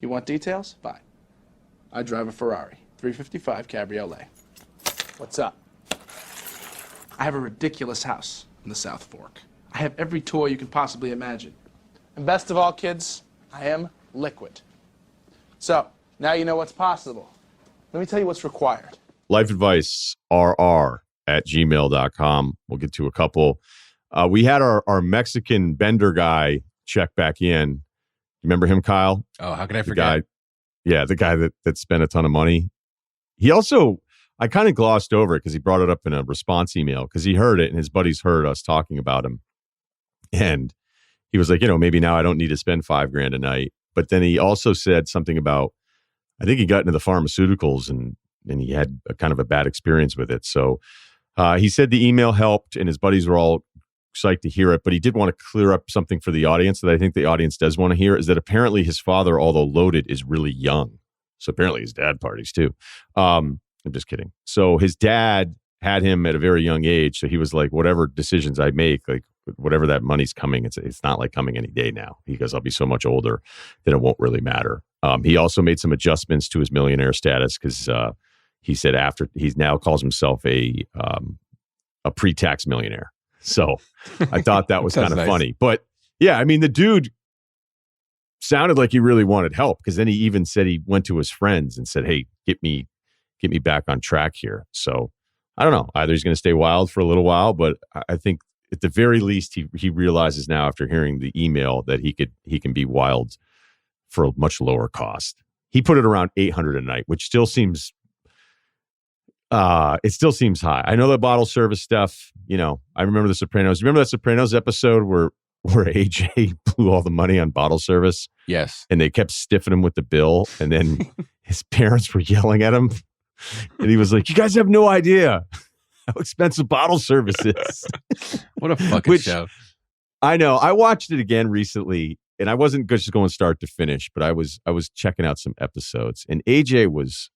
You want details? Fine. I drive a Ferrari 355 Cabriolet. What's up? I have a ridiculous house in the South Fork. I have every toy you can possibly imagine. And best of all, kids, I am liquid. So, now you know what's possible. Let me tell you what's required. Life advice, rr@gmail.com. We'll get to a couple. We had our Mexican bender guy check back in. Remember him, Kyle? Oh, how can I forget? The guy that spent a ton of money. He also, I kind of glossed over it because he brought it up in a response email because he heard it and his buddies heard us talking about him. And he was like, maybe now I don't need to spend $5,000 a night. But then he also said something about, I think he got into the pharmaceuticals and he had a kind of a bad experience with it. So he said the email helped and his buddies were all psyched to hear it, but he did want to clear up something for the audience that I think the audience does want to hear, is that apparently his father, although loaded, is really young. So apparently his dad parties too. I'm just kidding. So his dad had him at a very young age. So he was like, whatever decisions I make, like whatever that money's coming, it's not like coming any day now. He goes, I'll be so much older that it won't really matter. He also made some adjustments to his millionaire status because he said after he now calls himself a pre-tax millionaire. So I thought that was kind of nice. Funny. But yeah, I mean, the dude sounded like he really wanted help because then he even said he went to his friends and said, hey, get me back on track here. So I don't know. Either he's going to stay wild for a little while, but I think at the very least, he realizes now after hearing the email that he can be wild for a much lower cost. He put it around $800 a night, which still seems high. I know the bottle service stuff, I remember The Sopranos. Remember that Sopranos episode where AJ blew all the money on bottle service? Yes. And they kept stiffing him with the bill. And then his parents were yelling at him. And he was like, you guys have no idea how expensive bottle service is. What a fucking show. I know. I watched it again recently and I wasn't just going start to finish, but I was checking out some episodes and AJ was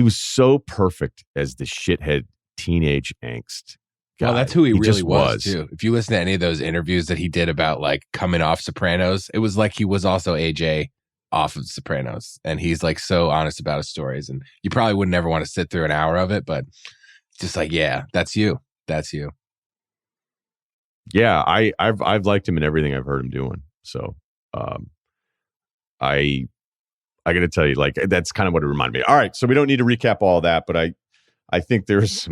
so perfect as the shithead teenage angst guy. Well, that's who he really was too. If you listen to any of those interviews that he did about like coming off Sopranos, it was like he was also AJ off of Sopranos. And he's like so honest about his stories. And you probably would never want to sit through an hour of it, but just like, yeah, that's you. That's you. Yeah, I've liked him in everything I've heard him doing. So I got to tell you, like, that's kind of what it reminded me. All right, so we don't need to recap all that, but I think there's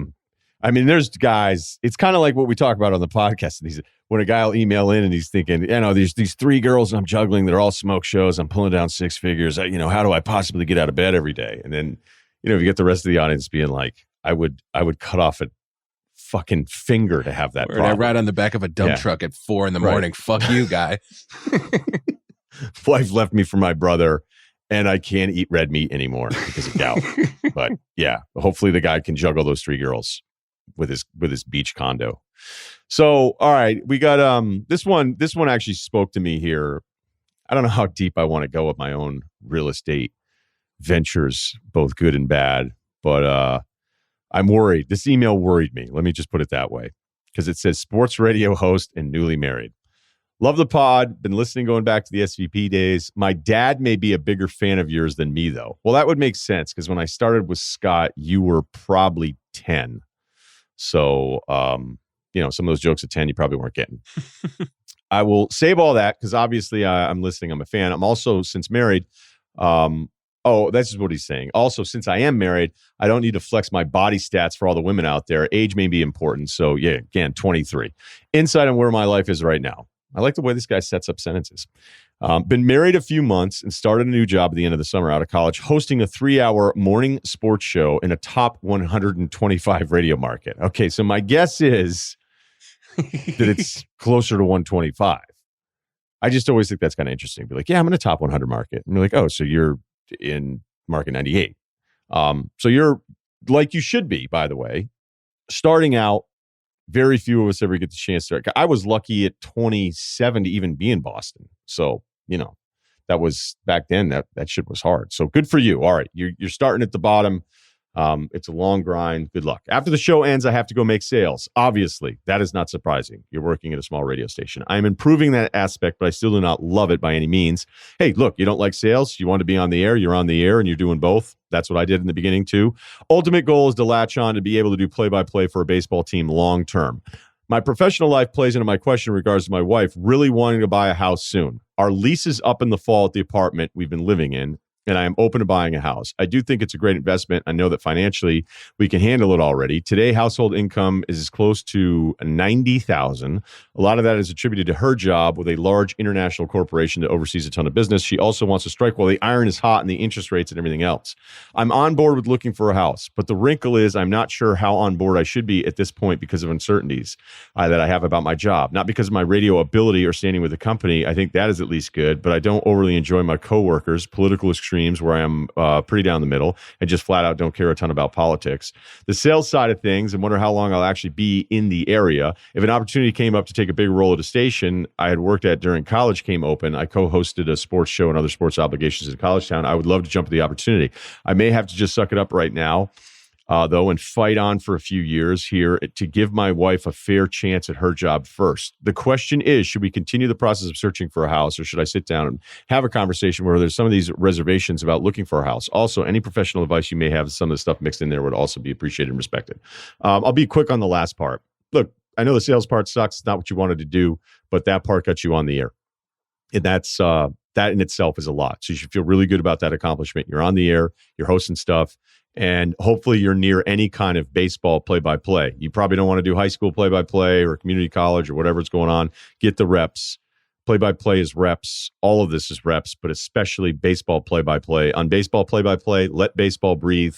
guys, it's kind of like what we talk about on the podcast. When a guy will email in and he's thinking, there's these 3 girls I'm juggling, they're all smoke shows, I'm pulling down 6 figures, how do I possibly get out of bed every day? And then, you get the rest of the audience being like, I would cut off a fucking finger to have that problem. I ride on the back of a dump truck at 4 a.m. Right. Fuck you, guy. Wife left me for my brother. And I can't eat red meat anymore because of gout. But yeah, hopefully the guy can juggle those 3 girls with his beach condo. So, all right, we got this one actually spoke to me here. I don't know how deep I want to go with my own real estate ventures, both good and bad, but I'm worried. This email worried me. Let me just put it that way. Because it says sports radio host and newly married. Love the pod. Been listening going back to the SVP days. My dad may be a bigger fan of yours than me, though. Well, that would make sense because when I started with Scott, you were probably 10. So, some of those jokes at 10 you probably weren't getting. I will save all that because obviously I'm listening. I'm a fan. I'm also, since married, that's just what he's saying. Also, since I am married, I don't need to flex my body stats for all the women out there. Age may be important. So, yeah, again, 23. Insight on where my life is right now. I like the way this guy sets up sentences. Been married a few months and started a new job at the end of the summer out of college, hosting a 3-hour morning sports show in a top 125 radio market. Okay, so my guess is that it's closer to 125. I just always think that's kind of interesting. Be like, yeah, I'm in a top 100 market. And you're like, oh, so you're in market 98. So you're like you should be, by the way, starting out. Very few of us ever get the chance to. I was lucky at 27 to even be in Boston. So, that was back then, that shit was hard. So good for you. All right. You're starting at the bottom. It's a long grind. Good luck. After the show ends, I have to go make sales. Obviously, that is not surprising. You're working at a small radio station. I'm improving that aspect, but I still do not love it by any means. Hey, look, you don't like sales. You want to be on the air. You're on the air and you're doing both. That's what I did in the beginning too. Ultimate goal is to latch on to be able to do play-by-play for a baseball team long term. My professional life plays into my question in regards to my wife really wanting to buy a house soon. Our lease is up in the fall at the apartment we've been living in, and I am open to buying a house. I do think it's a great investment. I know that financially we can handle it already. Today, household income is close to $90,000. A lot of that is attributed to her job with a large international corporation that oversees a ton of business. She also wants to strike while the iron is hot and the interest rates and everything else. I'm on board with looking for a house, but the wrinkle is I'm not sure how on board I should be at this point because of uncertainties that I have about my job. Not because of my radio ability or standing with the company. I think that is at least good, but I don't overly enjoy my coworkers, political extremes where I am pretty down the middle and just flat out don't care a ton about politics. The sales side of things and wonder how long I'll actually be in the area. If an opportunity came up to take a big role at a station I had worked at during college came open, I co-hosted a sports show and other sports obligations in college town. I would love to jump at the opportunity. I may have to just suck it up right now, though, and fight on for a few years here to give my wife a fair chance at her job first. The question is, should we continue the process of searching for a house, or should I sit down and have a conversation where there's some of these reservations about looking for a house? Also, any professional advice you may have, some of the stuff mixed in there would also be appreciated and respected. I'll be quick on the last part. Look, I know the sales part sucks. It's not what you wanted to do, but that part got you on the air. And that's that in itself is a lot. So you should feel really good about that accomplishment. You're on the air, you're hosting stuff, and hopefully you're near any kind of baseball play-by-play. You probably don't want to do high school play-by-play or community college or whatever's going on. Get the reps. Play-by-play is reps. All of this is reps, but especially baseball play-by-play. On baseball play-by-play, let baseball breathe.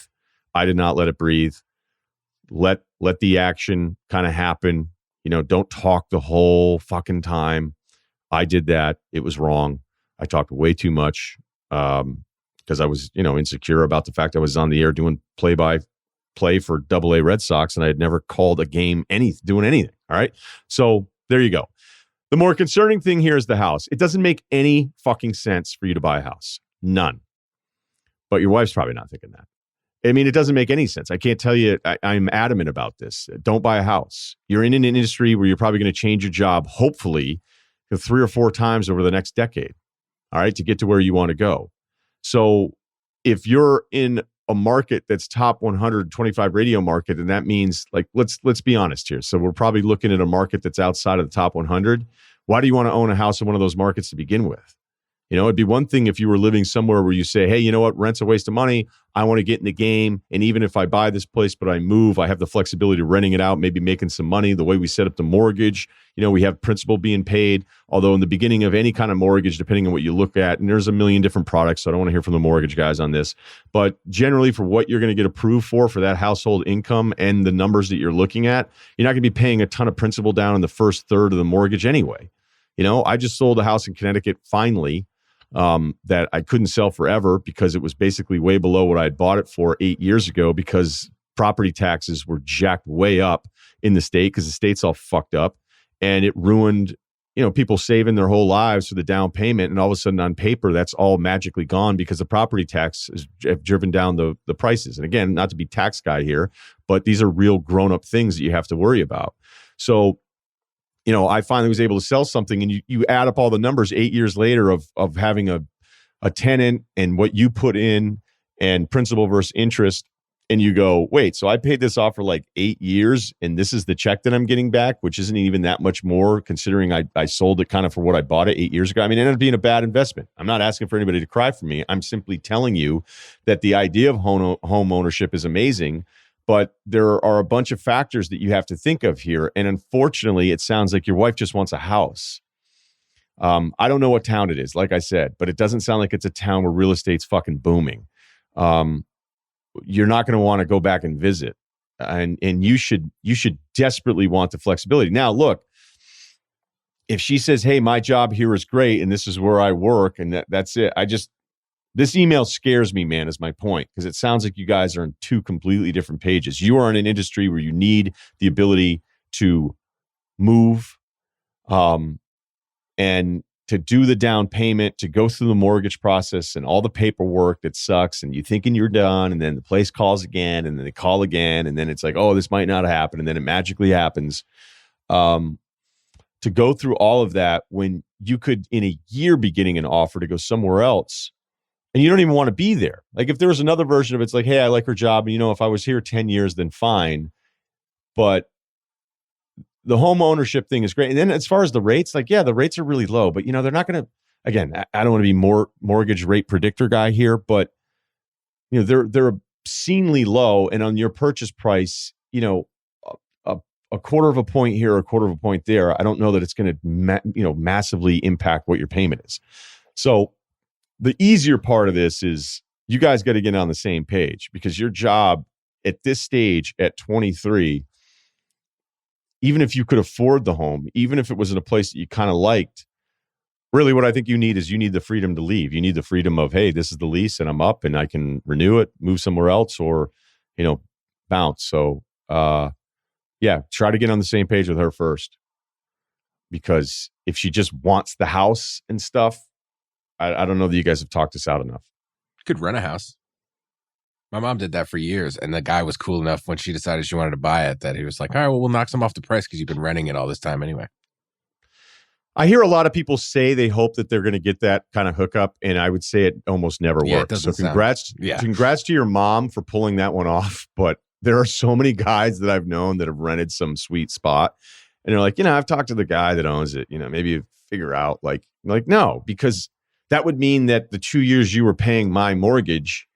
I did not let it breathe. Let the action kind of happen. Don't talk the whole fucking time. I did that. It was wrong. I talked way too much because I was, insecure about the fact I was on the air doing play-by-play for AA Red Sox, and I had never called a game doing anything. All right. So there you go. The more concerning thing here is the house. It doesn't make any fucking sense for you to buy a house. None. But your wife's probably not thinking that. I mean, it doesn't make any sense. I can't tell you. I'm adamant about this. Don't buy a house. You're in an industry where you're probably going to change your job, hopefully, 3 or 4 times over the next decade. All right, to get to where you want to go. So if you're in a market that's top 125 radio market, and that means, like, let's be honest here. So we're probably looking at a market that's outside of the top 100. Why do you want to own a house in one of those markets to begin with? It'd be one thing if you were living somewhere where you say, hey, you know what, rent's a waste of money. I want to get in the game. And even if I buy this place, but I move, I have the flexibility of renting it out, maybe making some money. The way we set up the mortgage, we have principal being paid. Although in the beginning of any kind of mortgage, depending on what you look at, and there's a million different products, so I don't want to hear from the mortgage guys on this. But generally, for what you're going to get approved for that household income and the numbers that you're looking at, you're not going to be paying a ton of principal down in the first third of the mortgage anyway. I just sold a house in Connecticut finally. That I couldn't sell forever because it was basically way below what I had bought it for 8 years ago because property taxes were jacked way up in the state because the state's all fucked up, and it ruined, people saving their whole lives for the down payment, and all of a sudden on paper that's all magically gone because the property tax have driven down the prices. And again, not to be tax guy here, but these are real grown-up things that you have to worry about. So I finally was able to sell something, and you add up all the numbers 8 years later of having a tenant and what you put in and principal versus interest. And you go, wait, so I paid this off for like 8 years and this is the check that I'm getting back, which isn't even that much more considering I sold it kind of for what I bought it 8 years ago. I mean, it ended up being a bad investment. I'm not asking for anybody to cry for me. I'm simply telling you that the idea of home ownership is amazing. But there are a bunch of factors that you have to think of here. And unfortunately, it sounds like your wife just wants a house. I don't know what town it is, like I said, but it doesn't sound like it's a town where real estate's fucking booming. You're not going to want to go back and visit. And you should desperately want the flexibility. Now, look, if she says, hey, my job here is great and this is where I work and that's it, this email scares me, man, is my point, because it sounds like you guys are on 2 completely different pages. You are in an industry where you need the ability to move, and to do the down payment, to go through the mortgage process and all the paperwork that sucks, and you thinking you're done, and then the place calls again, and then they call again, and then it's like, oh, this might not happen, and then it magically happens. To go through all of that when you could in a year be getting an offer to go somewhere else, and you don't even want to be there. Like if there was another version of it, it's like, hey, I like her job, and if I was here 10 years, then fine. But the home ownership thing is great. And then as far as the rates, like, yeah, the rates are really low, but they're not going to, again, I don't want to be more mortgage rate predictor guy here, but they're obscenely low. And on your purchase price, a quarter of a point here, a quarter of a point there, I don't know that it's going to, massively impact what your payment is. So the easier part of this is you guys got to get on the same page, because your job at this stage at 23, even if you could afford the home, even if it was in a place that you kind of liked, really what I think you need is the freedom to leave. You need the freedom of, hey, this is the lease and I'm up and I can renew it, move somewhere else, or, bounce. So, yeah, try to get on the same page with her first, because if she just wants the house and stuff, I don't know that you guys have talked this out enough. Could rent a house. My mom did that for years, and the guy was cool enough when she decided she wanted to buy it that he was like, all right, well, we'll knock some off the price because you've been renting it all this time anyway. I hear a lot of people say they hope that they're going to get that kind of hookup, and I would say it almost never works. So congrats to your mom for pulling that one off. But there are so many guys that I've known that have rented some sweet spot, and they're like, I've talked to the guy that owns it. Maybe you figure out like no, because that would mean that the 2 years you were paying my mortgage,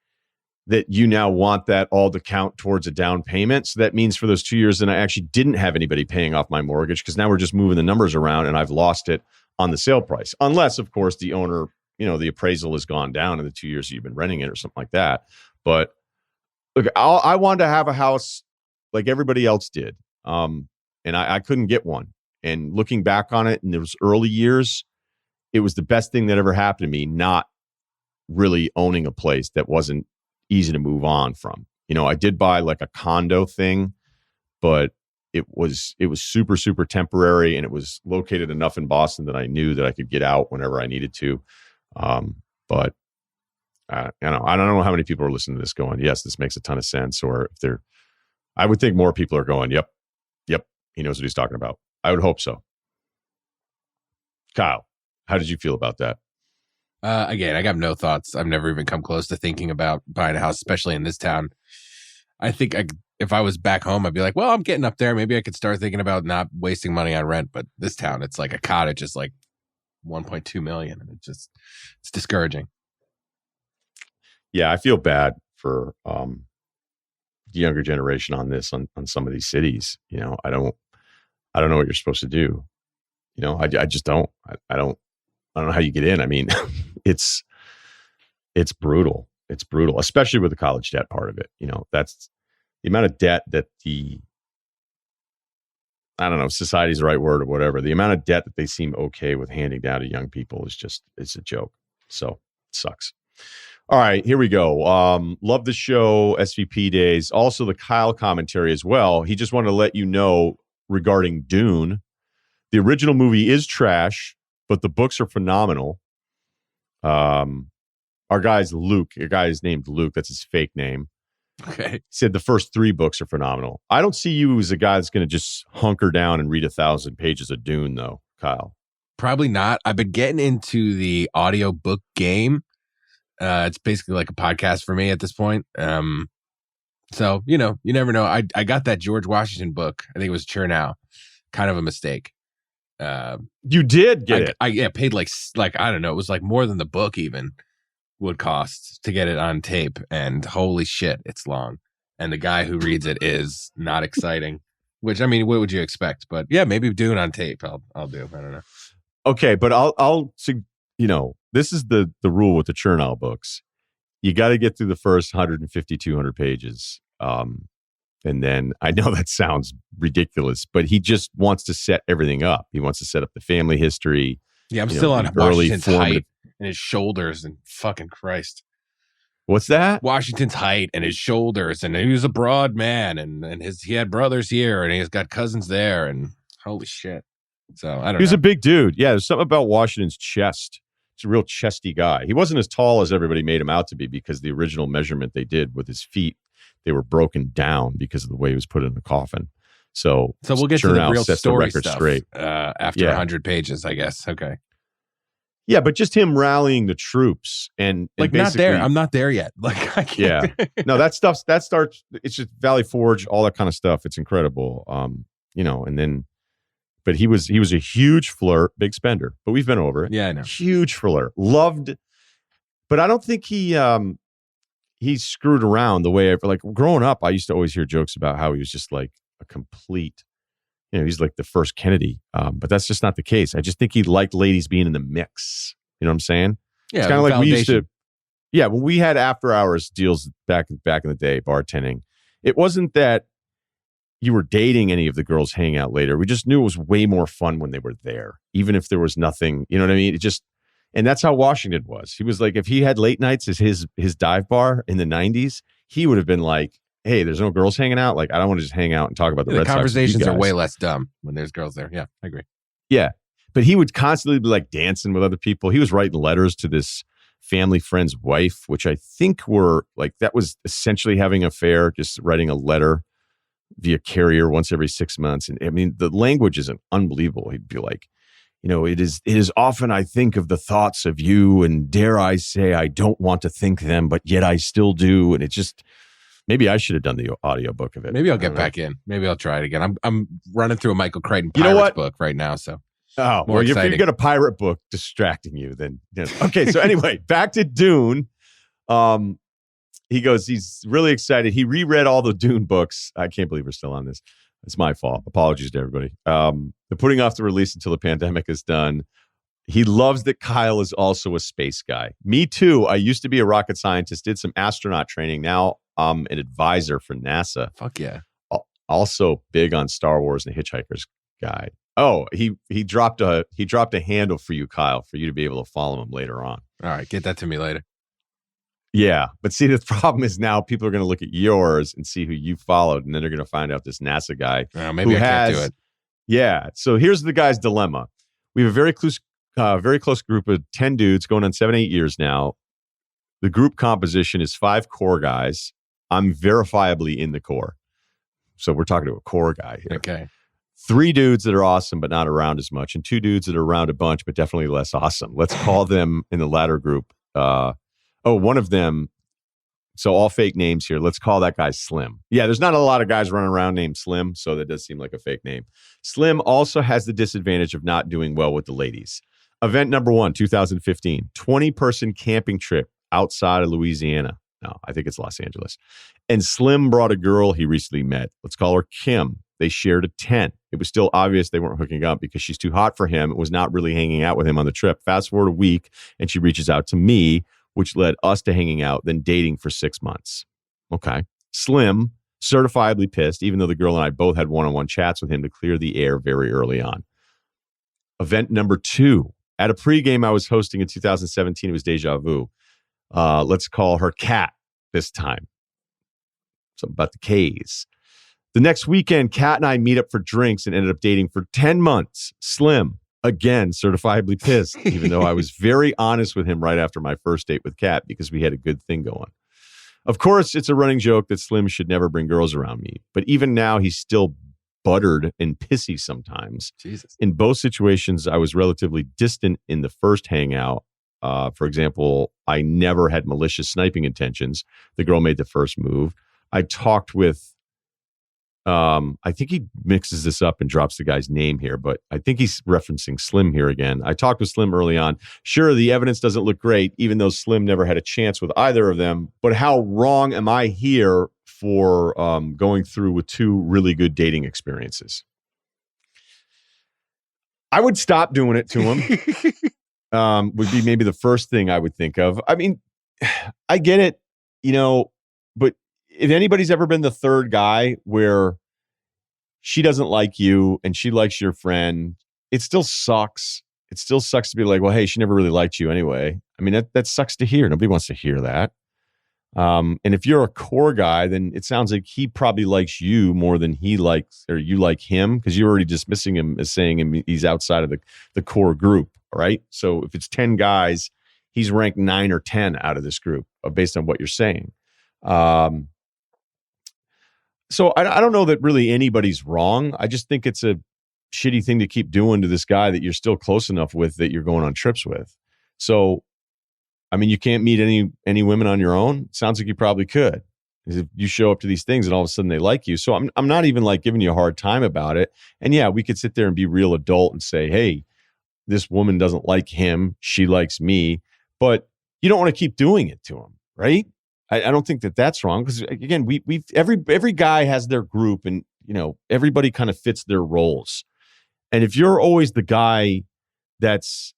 that you now want that all to count towards a down payment. So that means for those 2 years, then I actually didn't have anybody paying off my mortgage, because now we're just moving the numbers around and I've lost it on the sale price. Unless, of course, the owner, the appraisal has gone down in the 2 years you've been renting it or something like that. But look, I wanted to have a house like everybody else did. And I couldn't get one. And looking back on it in those early years, it was the best thing that ever happened to me, not really owning a place that wasn't easy to move on from. I did buy like a condo thing, but it was super, super temporary, and it was located enough in Boston that I knew that I could get out whenever I needed to. But I don't know how many people are listening to this going, yes, this makes a ton of sense. Or if I would think more people are going, yep, he knows what he's talking about. I would hope so. Kyle, how did you feel about that? Again, I got no thoughts. I've never even come close to thinking about buying a house, especially in this town. I think if I was back home, I'd be like, well, I'm getting up there. Maybe I could start thinking about not wasting money on rent. But this town, it's like a cottage is like 1.2 million. And it's discouraging. Yeah, I feel bad for the younger generation on this, on some of these cities. I don't know what you're supposed to do. I just don't. I don't know how you get in. I mean, it's brutal. It's brutal, especially with the college debt part of it. That's the amount of debt that I don't know, society's the right word or whatever. The amount of debt that they seem okay with handing down to young people it's a joke. So it sucks. All right, here we go. Love the show, SVP days. Also the Kyle commentary as well. He just wanted to let you know regarding Dune. The original movie is trash, but the books are phenomenal. Our guy's Luke. Your guy is named Luke. That's his fake name. Okay. He said the first 3 books are phenomenal. I don't see you as a guy that's going to just hunker down and read 1,000 pages of Dune, though, Kyle. Probably not. I've been getting into the audiobook game. It's basically like a podcast for me at this point. So, you never know. I got that George Washington book. I think it was Chernow. Kind of a mistake. You did get it. I paid like I don't know. It was like more than the book even would cost to get it on tape. And holy shit, it's long. And the guy who reads it is not exciting. Which, I mean, what would you expect? But yeah, maybe Dune on tape. I'll do. I don't know. Okay, but I'll this is the rule with the Chernow books. You got to get through the first 150, 200 pages. And then I know that sounds ridiculous, but he just wants to set everything up. He wants to set up the family history. Yeah, I'm still on Washington's height and his shoulders and fucking Christ. What's that? Washington's height and his shoulders, and he was a broad man, and he had brothers here, and he's got cousins there, and holy shit. So I don't know. He was a big dude. Yeah, there's something about Washington's chest. He's a real chesty guy. He wasn't as tall as everybody made him out to be because the original measurement they did with his feet, they were broken down because of the way he was put in the coffin. So we'll get to the real sets story the record stuff straight. After 100 pages, I guess. Okay. Yeah, but just him rallying the troops and like not there. I'm not there yet. Like I can't. Yeah. No, that starts. It's just Valley Forge, all that kind of stuff. It's incredible. And then, but he was a huge flirt, big spender. But we've been over it. Yeah, I know. Huge flirt, loved. But I don't think he screwed around the way like growing up. I used to always hear jokes about how he was just like a complete. He's like the first Kennedy, but that's just not the case. I just think he liked ladies being in the mix. You know what I'm saying? Yeah, it's kind of like we used to. Yeah, when we had after hours deals back in the day, bartending, it wasn't that you were dating any of the girls hanging out later. We just knew it was way more fun when they were there, even if there was nothing. You know what I mean? And that's how Washington was. He was like, if he had late nights as his dive bar in the 90s, he would have been like, hey, there's no girls hanging out. Like, I don't want to just hang out and talk about the Red Sox. Conversations are way less dumb when there's girls there. Yeah, I agree. Yeah. But he would constantly be like dancing with other people. He was writing letters to this family friend's wife, which I think were like, that was essentially having an affair, just writing a letter via carrier once every 6 months. And I mean, the language isn't unbelievable. He'd be like, it is often I think of the thoughts of you, and dare I say I don't want to think them, but yet I still do. And it just... Maybe I should have done the audiobook of it. Maybe I'll get back in. Maybe I'll try it again. I'm running through a Michael Crichton Pirates book right now. So, well, if you get a pirate book distracting you, then okay. So anyway, back to Dune. He goes, he's really excited. He reread all the Dune books. I can't believe we're still on this. It's my fault. Apologies to everybody. They're putting off the release until the pandemic is done. He loves that Kyle is also a space guy. Me too. I used to be a rocket scientist, did some astronaut training. Now I'm an advisor for NASA. Fuck yeah. Also big on Star Wars and the Hitchhiker's Guide. Oh, he dropped a handle for you, Kyle, for you to be able to follow him later on. All right, get that to me later. Yeah, but see, the problem is now people are going to look at yours and see who you followed, and then they're going to find out this NASA guy. Maybe I can't do it. Yeah. So here's the guy's dilemma. We have a very close group of 10 dudes going on 7-8 years now. The group composition is 5 core guys. I'm verifiably in the core. So we're talking to a core guy here. Okay. 3 dudes that are awesome, but not around as much, and 2 dudes that are around a bunch, but definitely less awesome. Let's call them in the latter group. One of them. So all fake names here. Let's call that guy Slim. Yeah, there's not a lot of guys running around named Slim, so that does seem like a fake name. Slim also has the disadvantage of not doing well with the ladies. Event number 1, 2015, 20-person camping trip outside of Louisiana. No, I think it's Los Angeles. And Slim brought a girl he recently met. Let's call her Kim. They shared a tent. It was still obvious they weren't hooking up because she's too hot for him. It was not really hanging out with him on the trip. Fast forward a week, and she reaches out to me, which led us to hanging out, then dating for 6 months. Okay. Slim, certifiably pissed, even though the girl and I both had one-on-one chats with him to clear the air very early on. Event number 2. At a pregame I was hosting in 2017, it was Deja Vu. Let's call her Kat this time. Something about the K's. The next weekend, Kat and I meet up for drinks and ended up dating for 10 months. Slim, again, certifiably pissed, even though I was very honest with him right after my first date with Kat because we had a good thing going. Of course, it's a running joke that Slim should never bring girls around me, but even now he's still buttered and pissy sometimes. Jesus. In both situations, I was relatively distant in the first hangout. For example, I never had malicious sniping intentions. The girl made the first move. I talked with, I think he mixes this up and drops the guy's name here, but I think he's referencing Slim here again. I talked with Slim early on. Sure, the evidence doesn't look great, even though Slim never had a chance with either of them. But how wrong am I here for going through with 2 really good dating experiences? I would stop doing it to him. Would be maybe the first thing I would think of. I mean, I get it, but if anybody's ever been the third guy where she doesn't like you and she likes your friend, it still sucks. It still sucks to be like, well, hey, she never really liked you anyway. I mean, that sucks to hear. Nobody wants to hear that. And if you're a core guy, then it sounds like he probably likes you more than he likes, or you like him, because you're already dismissing him as saying he's outside of the core group, right? So if it's 10 guys, he's ranked 9 or 10 out of this group based on what you're saying. So I don't know that really anybody's wrong. I just think it's a shitty thing to keep doing to this guy that you're still close enough with that you're going on trips with. So, I mean, you can't meet any women on your own. Sounds like you probably could. If you show up to these things and all of a sudden they like you. So I'm not even like giving you a hard time about it. And yeah, we could sit there and be real adult and say, hey, this woman doesn't like him. She likes me. But you don't want to keep doing it to him, right? I don't think that that's wrong, because again, every guy has their group, and everybody kind of fits their roles. And if you're always the guy that's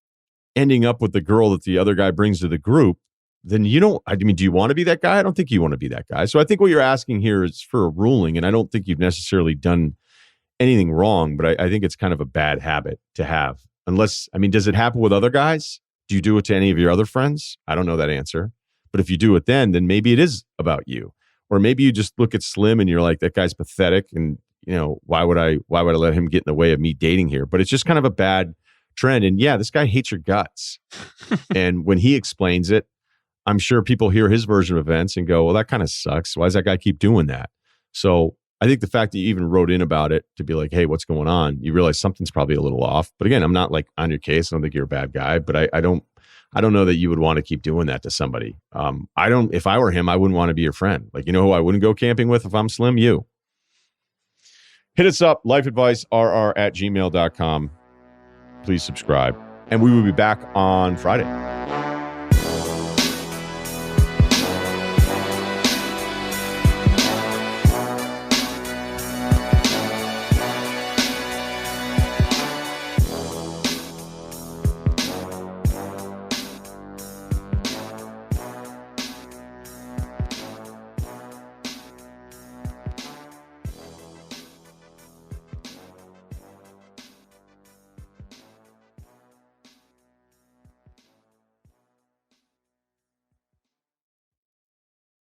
ending up with the girl that the other guy brings to the group, then do you want to be that guy? I don't think you want to be that guy. So I think what you're asking here is for a ruling, and I don't think you've necessarily done anything wrong, but I think it's kind of a bad habit to have. Unless, does it happen with other guys? Do you do it to any of your other friends? I don't know that answer. But if you do it then maybe it is about you. Or maybe you just look at Slim and you're like, that guy's pathetic, and why would I let him get in the way of me dating here? But it's just kind of a bad trend. And yeah, this guy hates your guts. And when he explains it, I'm sure people hear his version of events and go, well, that kind of sucks. Why does that guy keep doing that? So I think the fact that you even wrote in about it to be like, hey, what's going on? You realize something's probably a little off. But again, I'm not like on your case. I don't think you're a bad guy, but I don't know that you would want to keep doing that to somebody. If I were him, I wouldn't want to be your friend. Like, who I wouldn't go camping with if I'm Slim? You. Hit us up, lifeadvicerr@gmail.com. Please subscribe. And we will be back on Friday.